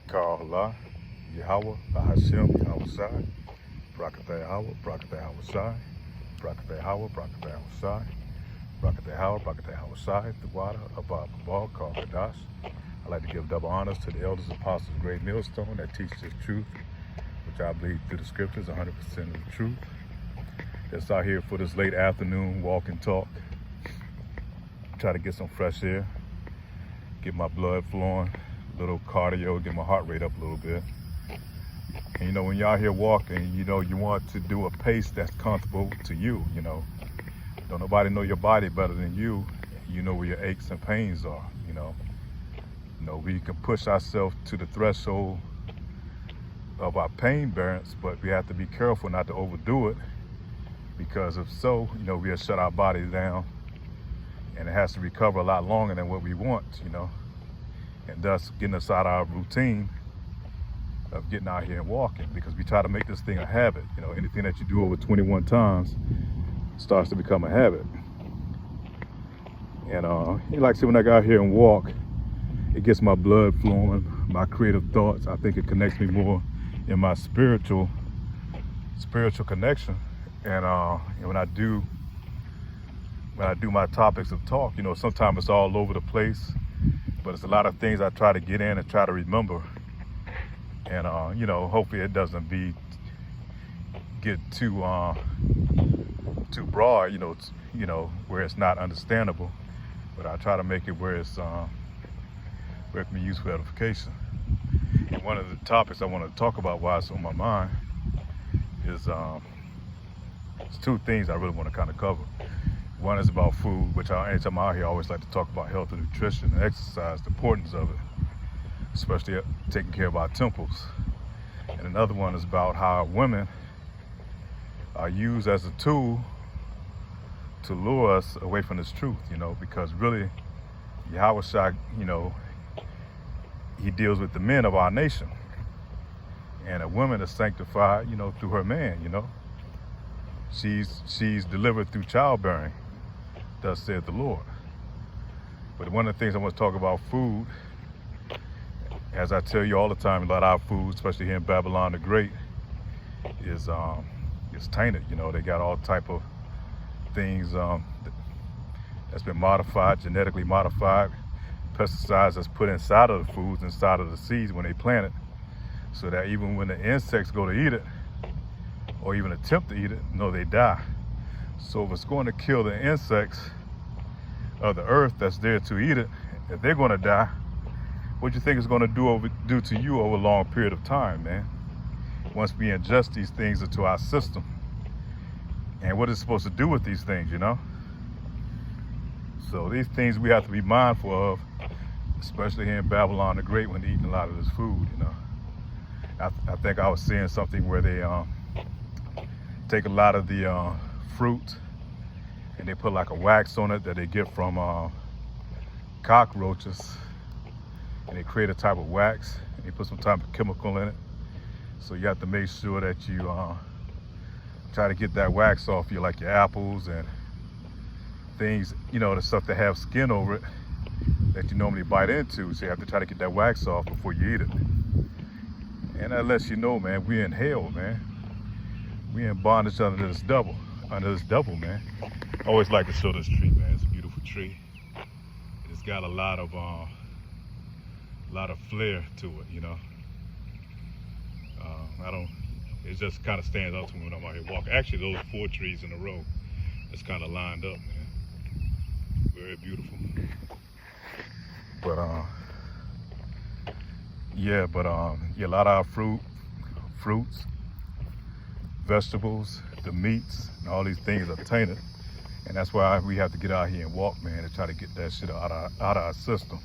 Ka'ala, Yahweh, Bahashem, Yahweh Shai, Brakatah Yahweh, Brakatah Yahweh Shai, Brakatah Yahweh, Brakatah Yahweh Shai, Brakatah Yahweh, Brakatah Yahweh Shai, the water above Babal, called Kadash. I'd like to give double honors to the elders, apostles, great millstone that teach this truth, which I believe through the scriptures, 100% of the truth. That's out here for this late afternoon walk and talk. Try to get some fresh air, get my blood flowing, a little cardio, get my heart rate up a little bit. And you know, when you're out here walking, you know, you want to do a pace that's comfortable to you, you know. Don't nobody know your body better than you. You know where your aches and pains are, you know. You know, we can push ourselves to the threshold of our pain bearance, but we have to be careful not to overdo it, because if so, you know, we'll shut our body down and it has to recover a lot longer than what we want, you know, and thus getting us out of our routine of getting out here and walking, because we try to make this thing a habit. You know, anything that you do over 21 times starts to become a habit. And like I said, when I go out here and walk, it gets my blood flowing, my creative thoughts. I think it connects me more in my spiritual connection. And when I do my topics of talk, you know, sometimes it's all over the place, but it's a lot of things I try to get in and try to remember. And you know, hopefully it doesn't get too broad, you know, where it's not understandable. But I try to make it where it's where it can be used for edification. And one of the topics I want to talk about while it's on my mind is it's two things I really want to kind of cover. One is about food, which anytime I'm out here, I always like to talk about health and nutrition and exercise, the importance of it, especially taking care of our temples. And another one is about how women are used as a tool to lure us away from this truth, you know, because really, Yahweh Shai, you know, he deals with the men of our nation. And a woman is sanctified, you know, through her man, you know. She's delivered through childbearing, thus saith the Lord. But one of the things I want to talk about food, as I tell you all the time, a lot of our food, especially here in Babylon the Great, is tainted. You know, they got all type of things that's been modified, genetically modified, pesticides that's put inside of the foods, inside of the seeds when they plant it, so that even when the insects go to eat it, or even attempt to eat it, no, they die. So if it's going to kill the insects of the earth that's there to eat it, if they're going to die, what do you think it's going to do to you over a long period of time, man? Once we ingest these things into our system, and what it's supposed to do with these things, you know? So these things we have to be mindful of, especially here in Babylon the Great when they're eating a lot of this food, you know? I think I was seeing something where they take a lot of the fruit and they put like a wax on it that they get from cockroaches, and they create a type of wax and they put some type of chemical in it. So you have to make sure that you try to get that wax off you, like your apples and things, you know, the stuff that have skin over it that you normally bite into. So you have to try to get that wax off before you eat it. And that lets you know, man, we're in hell, man. We in bondage under this devil, man. I always like to show this tree, man. It's a beautiful tree. It's got a lot of flair to it, you know. It just kind of stands out to me when I'm out here walking. Actually, those 4 trees in a row, it's kind of lined up, man. Very beautiful. But yeah, a lot of our fruits, vegetables, the meats, and all these things are tainted. And that's why we have to get out here and walk, man, and try to get that shit out of our system.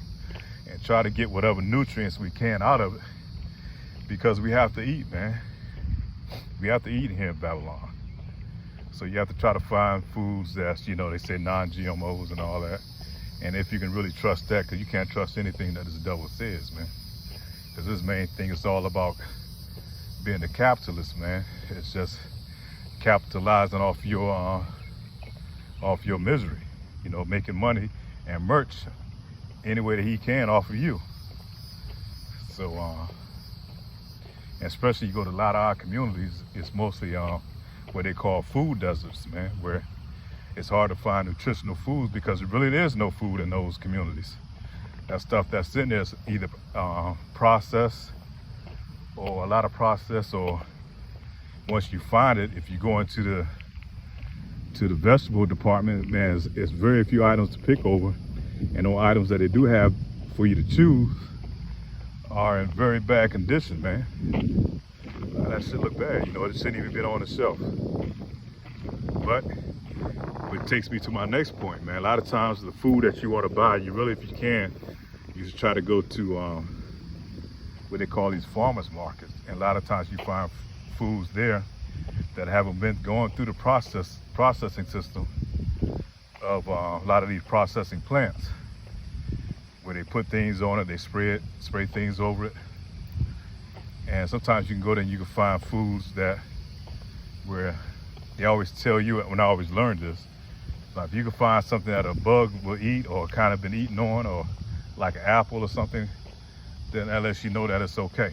And try to get whatever nutrients we can out of it, because we have to eat, man. We have to eat here in Babylon. So you have to try to find foods that's, you know, they say non-GMOs and all that. And if you can really trust that, because you can't trust anything that the devil says, man. Because this main thing is all about being a capitalist, man. It's just capitalizing off your misery, you know, making money and merch any way that he can off of you. So And especially you go to a lot of our communities, it's mostly what they call food deserts, man, where it's hard to find nutritional foods because there really is no food in those communities. That stuff that's in there is either processed, or a lot of processed, or once you find it, if you go into the vegetable department, man, it's very few items to pick over, and those items that they do have for you to choose are in very bad condition, man. That shit look bad, you know, it shouldn't even be on the shelf. But it takes me to my next point, man. A lot of times the food that you want to buy, you really, if you can, you should try to go to what they call these farmers markets. And a lot of times you find foods there that haven't been going through the processing system of a lot of these processing plants, where they put things on it, they spray things over it. And sometimes you can go there and you can find foods that where they always tell you, when I always learned this, like if you can find something that a bug will eat or kind of been eaten on, or like an apple or something, then that lets you know that it's okay.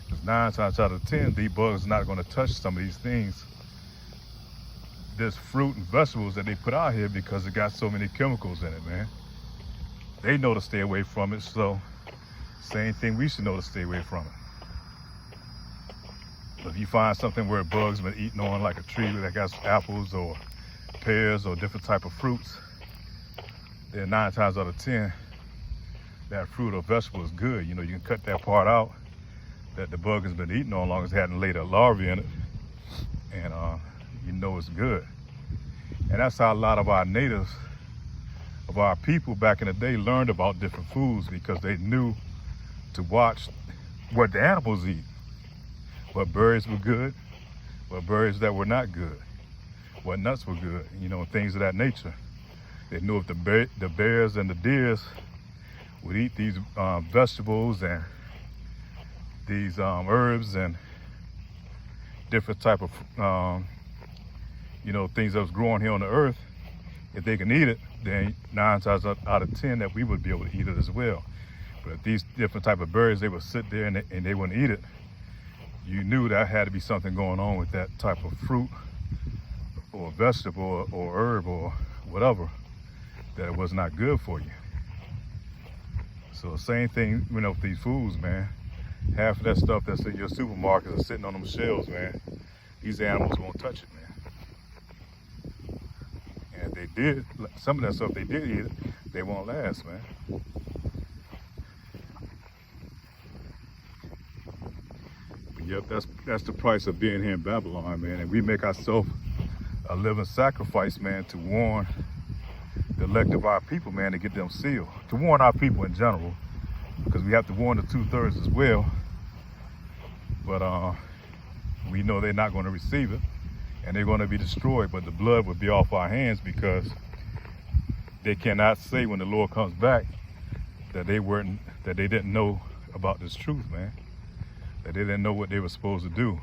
Because 9 times out of 10, these bugs are not going to touch some of these things, this fruit and vegetables that they put out here, because it got so many chemicals in it, man. They know to stay away from it, so same thing, we should know to stay away from it. If you find something where bugs been eating on, like a tree that got apples or pears or different type of fruits, then 9 times out of 10, that fruit or vegetable is good. You know, you can cut that part out that the bug has been eating on, as long as it hadn't laid a larvae in it, and you know it's good. And that's how a lot of our natives, of our people back in the day, learned about different foods, because they knew to watch what the animals eat, what berries were good, what berries that were not good, what nuts were good, you know, things of that nature. They knew if the bears and the deers would eat these vegetables and these herbs and different type of you know, things that was growing here on the earth, if they can eat it, then 9 times out of 10 that we would be able to eat it as well. But if these different type of berries, they would sit there and they wouldn't eat it, you knew that had to be something going on with that type of fruit or vegetable or herb or whatever, that it was not good for you. So same thing, you know, with these foods, man. Half of that stuff that's in your supermarkets and sitting on them shelves, man, these animals won't touch it, man. And if they did, some of that stuff they did eat it, they won't last, man. But yep, that's the price of being here in Babylon, man. And we make ourselves a living sacrifice, man, to warn the elect of our people, man, to get them sealed. To warn our people in general, because we have to warn the 2/3 as well. But we know they're not going to receive it, and they're going to be destroyed. But the blood would be off our hands, because they cannot say when the Lord comes back that they didn't know about this truth, man. That they didn't know what they were supposed to do.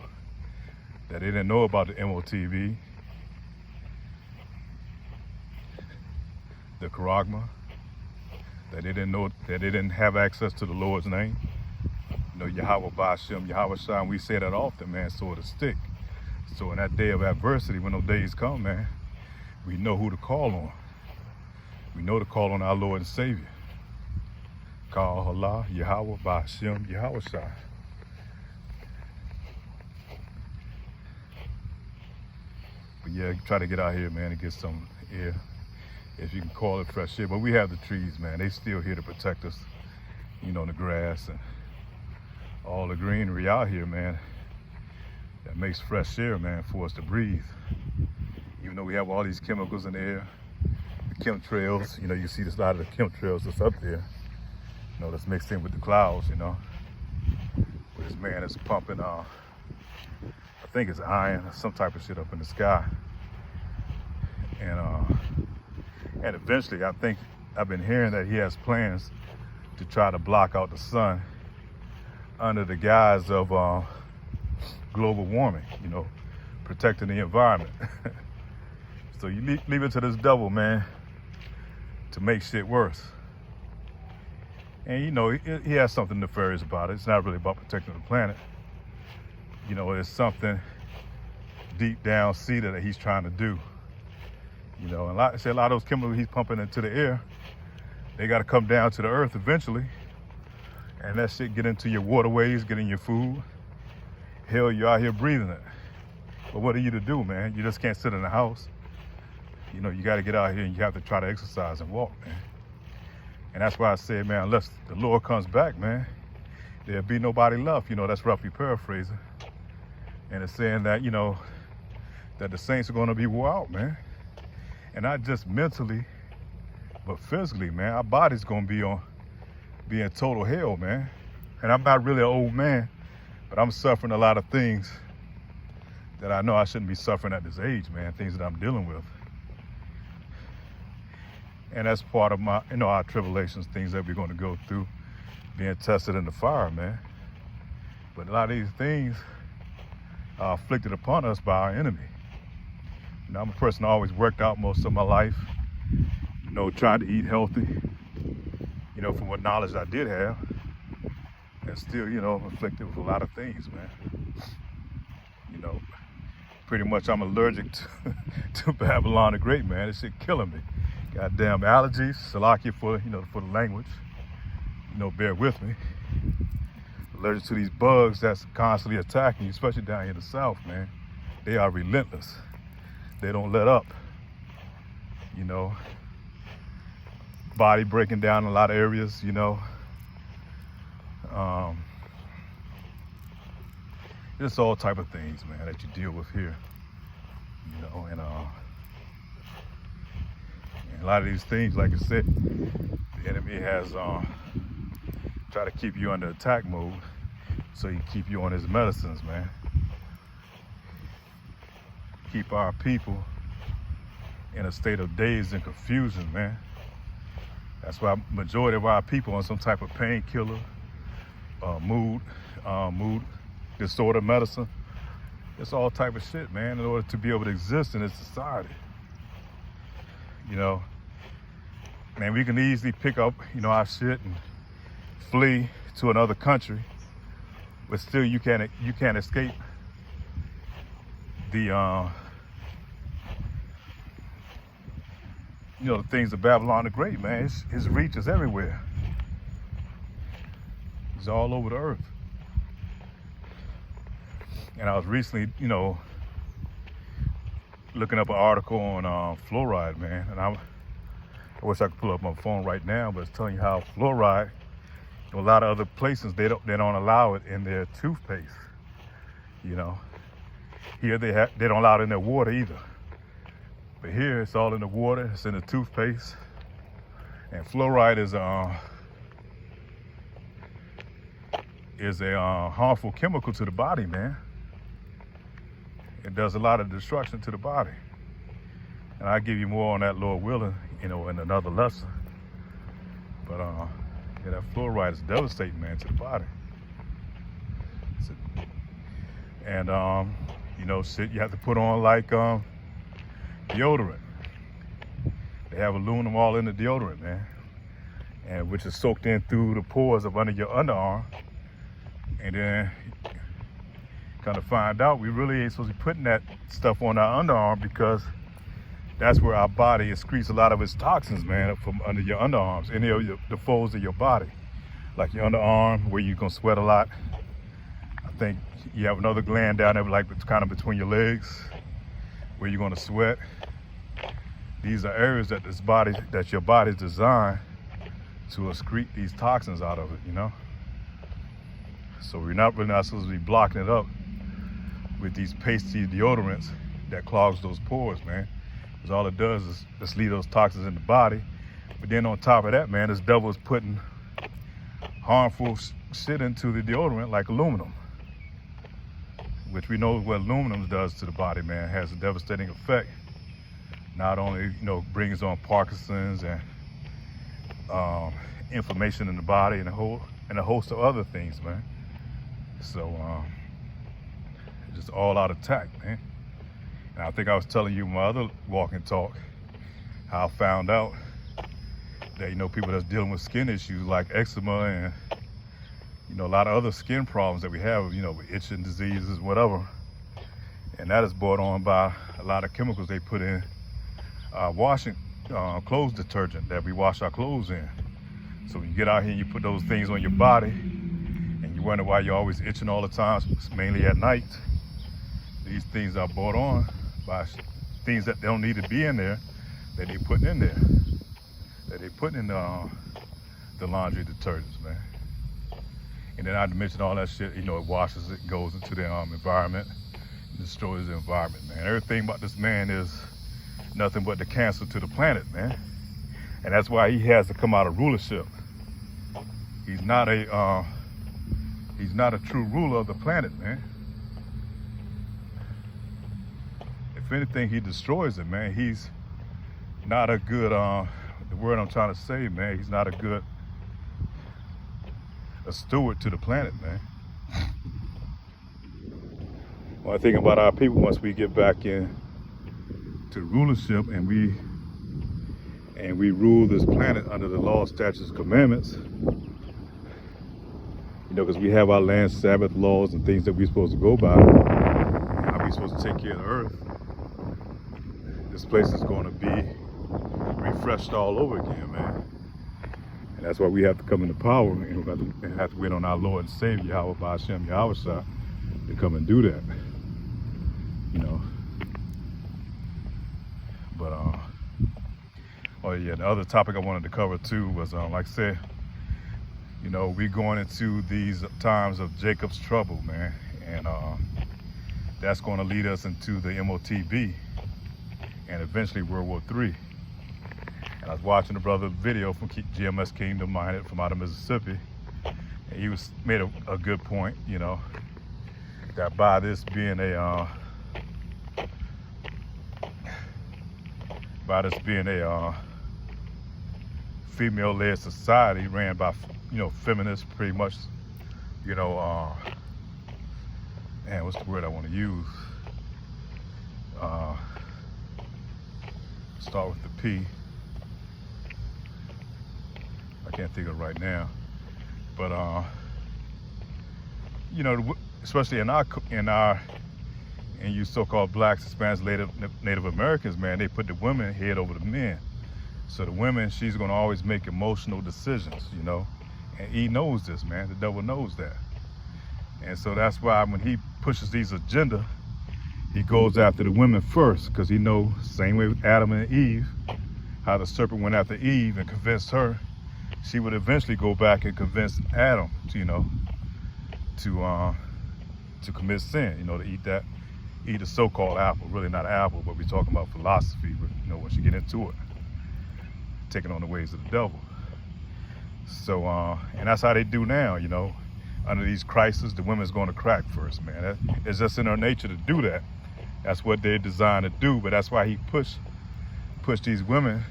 That they didn't know about the MOTV, the Charagma, that they didn't know, that they didn't have access to the Lord's name. You know, Yahweh Ba'ashem, Yahweh Shai, we say that often, man, so it'll stick. So in that day of adversity, when those days come, man, we know who to call on. We know to call on our Lord and Savior. Call Allah, Yahweh Ba'ashem, Yahweh Shai. But yeah, try to get out here, man, and get some air, if you can call it fresh air. But we have the trees, man. They still here to protect us, you know, the grass and all the greenery out here, man, that makes fresh air, man, for us to breathe. Even though we have all these chemicals in the air, the chemtrails, you know, you see this, a lot of the chemtrails that's up there, you know, that's mixed in with the clouds, you know. Where this man is pumping, I think it's iron or some type of shit up in the sky. And eventually, I think, I've been hearing that he has plans to try to block out the sun under the guise of global warming, you know, protecting the environment. So you leave it to this devil, man, to make shit worse. And you know, he has something nefarious about it. It's not really about protecting the planet. You know, it's something deep down seated that he's trying to do. You know, and a lot of those chemicals he's pumping into the air, they got to come down to the earth eventually. And that shit get into your waterways, get in your food. Hell, you're out here breathing it. But what are you to do, man? You just can't sit in the house. You know, you got to get out here and you have to try to exercise and walk, man. And that's why I said, man, unless the Lord comes back, man, there'll be nobody left. You know, that's roughly paraphrasing. And it's saying that, you know, that the saints are going to be wore out, man. And not just mentally, but physically, man. Our body's going to be in total hell, man. And I'm not really an old man, but I'm suffering a lot of things that I know I shouldn't be suffering at this age, man. Things that I'm dealing with. And that's part of my, you know, our tribulations, things that we're going to go through, being tested in the fire, man. But a lot of these things are afflicted upon us by our enemy. You know, I'm a person who always worked out most of my life, you know, trying to eat healthy, you know, from what knowledge I did have, and still, you know, afflicted with a lot of things, man. You know, pretty much I'm allergic to Babylon the Great, man. This shit killing me. Goddamn allergies, Salakia for, you know, for the language. You know, bear with me. Allergic to these bugs that's constantly attacking you, especially down here in the South, man. They are relentless. They don't let up. You know, body breaking down in a lot of areas, you know. Just all type of things, man, that you deal with here. You know, and a lot of these things, like I said, the enemy has tried to keep you under attack mode, so he keep you on his medicines, man. Keep our people in a state of daze and confusion, man. That's why majority of our people on some type of painkiller, mood disorder medicine. It's all type of shit, man, in order to be able to exist in this society. You know, man, we can easily pick up, you know, our shit and flee to another country, but still you can't escape the you know, the things of Babylon the Great, man. His reach is everywhere. He's all over the earth. And I was recently, you know, looking up an article on fluoride, man. And I wish I could pull up my phone right now, but it's telling you how fluoride, in a lot of other places, they don't allow it in their toothpaste. You know, here they don't allow it in their water either. But here it's all in the water, it's in the toothpaste. And fluoride is a harmful chemical to the body, man. It does a lot of destruction to the body. And I'll give you more on that, Lord willing, you know, in another lesson. But yeah, that fluoride is devastating, man, to the body. And you know, shit you have to put on like deodorant. They have aluminum all in the deodorant, man, and which is soaked in through the pores of under your underarm. And then kind of find out we really ain't supposed to be putting that stuff on our underarm, because that's where our body excretes a lot of its toxins, man, from under your underarms, any of the folds of your body, like your underarm where you're gonna sweat a lot. I think you have another gland down there, like kind of between your legs, where you're gonna sweat. These are areas that your body's designed to excrete these toxins out of it, you know. So we're not really supposed to be blocking it up with these pasty deodorants that clogs those pores, man. Because all it does is just leave those toxins in the body. But then on top of that, man, this devil is putting harmful shit into the deodorant like aluminum, which we know what aluminum does to the body, man. It has a devastating effect. Not only, you know, brings on Parkinson's and inflammation in the body and a host of other things, man. So it's just all out attack, man. And I think I was telling you my other walk and talk how I found out that, you know, people that's dealing with skin issues like eczema and, you you know, a lot of other skin problems that we have, you know, itching diseases, whatever. And that is brought on by a lot of chemicals they put in washing clothes detergent that we wash our clothes in. So when you get out here and you put those things on your body and you wonder why you're always itching all the time, mainly at night, these things are brought on by things that don't need to be in there, that they're putting in there, that they're putting in the laundry detergents, man. And then not to mention all that shit, you know, it washes, it goes into the environment, destroys the environment, man. Everything about this man is nothing but the cancer to the planet, man. And that's why he has to come out of rulership. He's not a true ruler of the planet, man. If anything, he destroys it, man. He's not a good, the word I'm trying to say, man, he's not a steward to the planet, man. Well, I think about our people once we get back in to rulership and we rule this planet under the law, statutes, commandments. You know, because we have our land Sabbath laws and things that we're supposed to go by. How we supposed to take care of the earth. This place is going to be refreshed all over again, man. And that's why we have to come into power, and we have to wait on our Lord and Savior, Yahweh Ba'Shem Yahushua, to come and do that. You know. But oh yeah, the other topic I wanted to cover too was like I said, you know, we're going into these times of Jacob's trouble, man, and that's going to lead us into the MOTB and eventually World War III. And I was watching a brother video from GMS Kingdom Minded from out of Mississippi, and he made a good point, you know, that by this being a female-led society ran by, you know, feminists, pretty much, you know, man, what's the word I want to use? Start with the P. I can't think of it right now, but you know, especially in you so-called blacks, Hispanics, Native Americans, man, they put the women head over the men. So the women, she's gonna always make emotional decisions, you know, and he knows this, man. The devil knows that, and so that's why when he pushes these agenda, he goes after the women first, because he knows, same way with Adam and Eve, how the serpent went after Eve and convinced her, she would eventually go back and convince Adam, to, you know, to commit sin, you know, to eat the so-called apple. Really not an apple, but we're talking about philosophy, but, you know, once you get into it, taking on the ways of the devil. So, and that's how they do now, you know. Under these crises, the women's going to crack first, man. It's just in her nature to do that. That's what they're designed to do, but that's why he pushed these women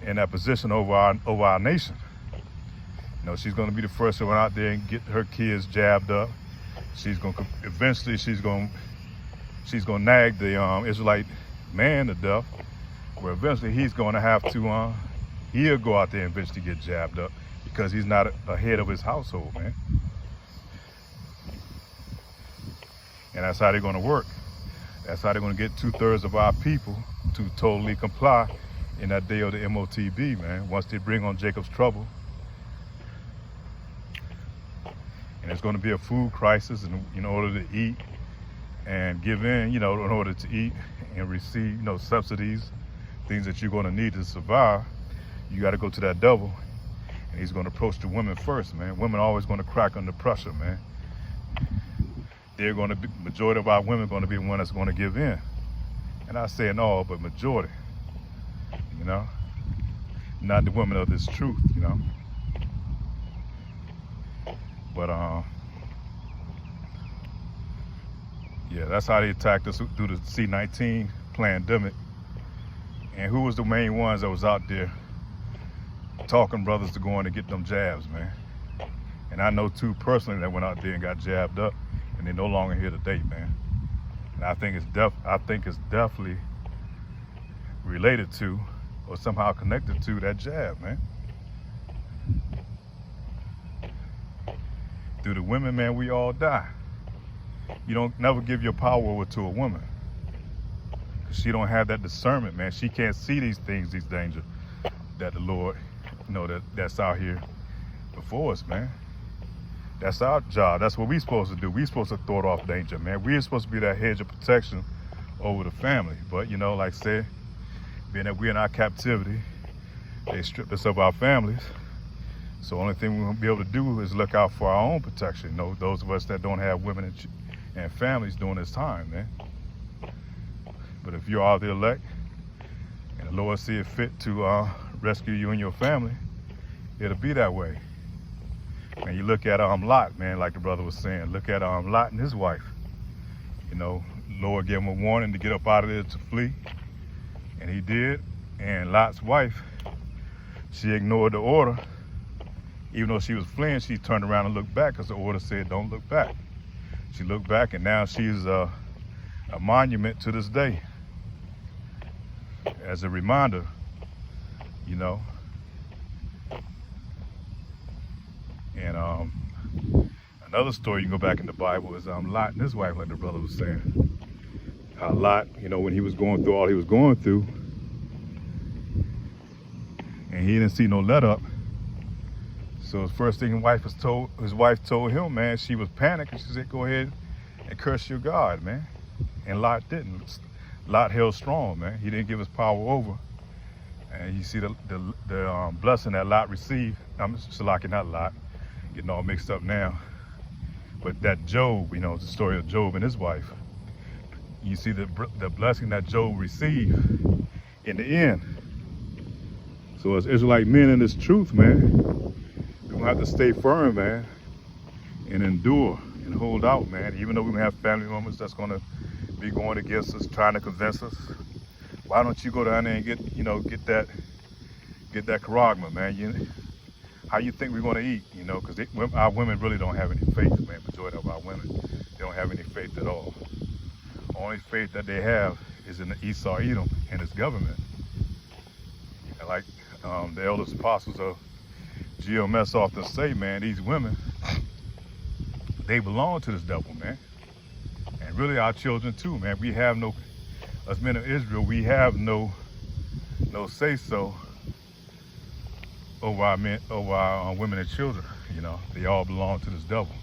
in that position over our nation. You know, she's going to be the first one out there and get her kids jabbed up. She's going to eventually she's going to nag the Israelite man to death, where eventually he's going to have to he'll go out there and eventually get jabbed up, because he's not a head of his household, man. And that's how they're going to work. That's how they're going to get 2/3 of our people to totally comply in that day of the MOTB, man. Once they bring on Jacob's trouble, and it's going to be a food crisis, and in order to eat and give in, you know, in order to eat and receive, you know, subsidies, things that you're going to need to survive, you got to go to that devil, and he's going to approach the women first, man. Women are always going to crack under pressure, man. They're going to be, majority of our women are going to be the one that's going to give in. And I say all, but majority, you know, not the women of this truth, you know. But yeah, that's how they attacked us through the C-19 pandemic. And who was the main ones that was out there talking brothers to go in and get them jabs, man? And I know two personally that went out there and got jabbed up, and they're no longer here today, man. And I think it's definitely related to, or somehow connected to, that jab, man. through the women, man, we all die. You don't never give your power over to a woman, because she don't have that discernment, man. She can't see these things, these dangers that the Lord, that's out here before us, man. That's our job. That's what we're supposed to do. We're supposed to thwart off danger, man. We're supposed to be that hedge of protection over the family. But, like I said, being that we're in our captivity, they stripped us of our families. So the only thing we're going to be able to do is look out for our own protection. Those of us that don't have women and families during this time, man. But if you are the elect and the Lord see it fit to rescue you and your family, it'll be that way. And you look at Lot, man, like the brother was saying. Look at Lot and his wife. Lord gave him a warning to get up out of there to flee, and he did. And Lot's wife, she ignored the order. Even though she was fleeing, she turned around and looked back because the order said don't look back. She looked back, and now she's a monument to this day as a reminder, And another story you can go back in the Bible is Lot and his wife, like the brother was saying. Lot, when he was going through all he was going through, and he didn't see no let up. So the first thing his wife told him, man, she was panicking. She said, "Go ahead and curse your God, man." And Lot didn't. Lot held strong, man. He didn't give his power over. And you see the blessing that Lot received. I'm Shalaki, not Lot, getting all mixed up now. But that Job, the story of Job and his wife. You see the blessing that Job received in the end. So as Israelite men in this truth, man, we're going to have to stay firm, man, and endure and hold out, man. Even though we're going to have family members that's going to be going against us, trying to convince us. Why don't you go down there and get that charagma, man? How you think we're going to eat, because our women really don't have any faith, man. Majority of our women, they don't have any faith at all. Only faith that they have is in the Esau Edom and his government. And like the eldest apostles of GMS often say, man, these women, they belong to this devil, man. And really our children too, man. We have as men of Israel, we have no say-so over our women and children. They all belong to this devil.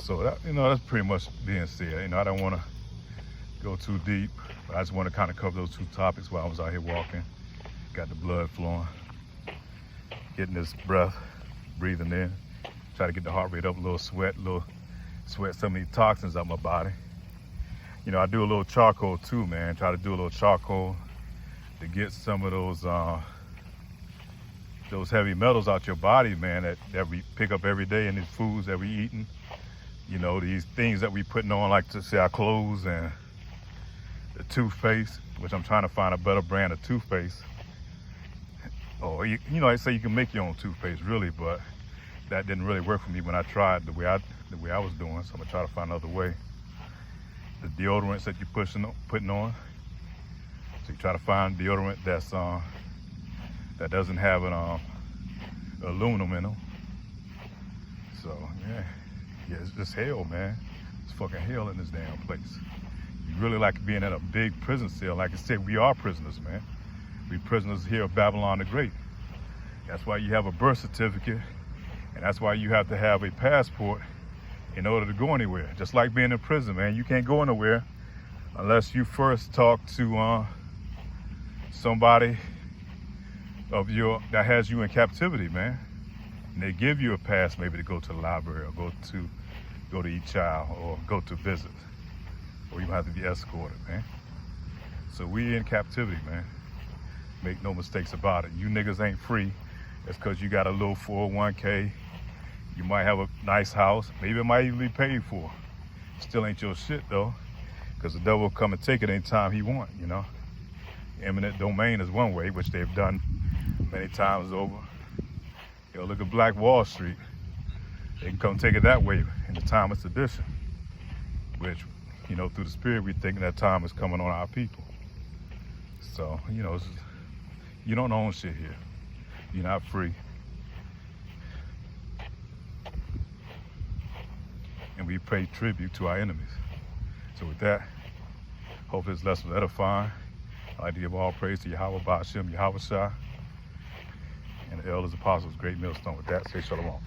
So that, that's pretty much being said. I don't want to go too deep, but I just want to kind of cover those two topics while I was out here walking. Got the blood flowing, getting this breath, breathing in, try to get the heart rate up, a little sweat some of these toxins out my body. I do a little charcoal too, man. Try to do a little charcoal to get some of those heavy metals out your body, man, that we pick up every day in these foods that we eating. These things that we putting on, like to say our clothes and the toothpaste, which I'm trying to find a better brand of toothpaste. Or I say you can make your own toothpaste, really, but that didn't really work for me when I tried the way I was doing. So I'm gonna try to find another way. The deodorants that you're putting on. So you try to find deodorant that doesn't have an aluminum in them. So yeah, it's just hell, man. It's fucking hell in this damn place. You really like being in a big prison cell. Like I said, we are prisoners, man. We prisoners here of Babylon the Great. That's why you have a birth certificate, and that's why you have to have a passport in order to go anywhere. Just like being in prison, man. You can't go anywhere unless you first talk to somebody that has you in captivity, man. And they give you a pass maybe to go to the library or go to eat child or go to visit. Or you have to be escorted, man. So we in captivity, man. Make no mistakes about it. You niggas ain't free. It's because you got a little 401k. You might have a nice house. Maybe it might even be paid for. Still ain't your shit, though, because the devil will come and take it anytime he want, Eminent domain is one way, which they've done many times over. Look at Black Wall Street. They can come take it that way in the time of sedition, which, through the spirit, we think that time is coming on our people. So, you know, you don't own shit here. You're not free. And we pay tribute to our enemies. So with that, hope this lesson was edifying. I'd like to give all praise to Yahweh, Ba'ashem, Yahweh Shai, and the elders, apostles, great millstone. With that, say shalom.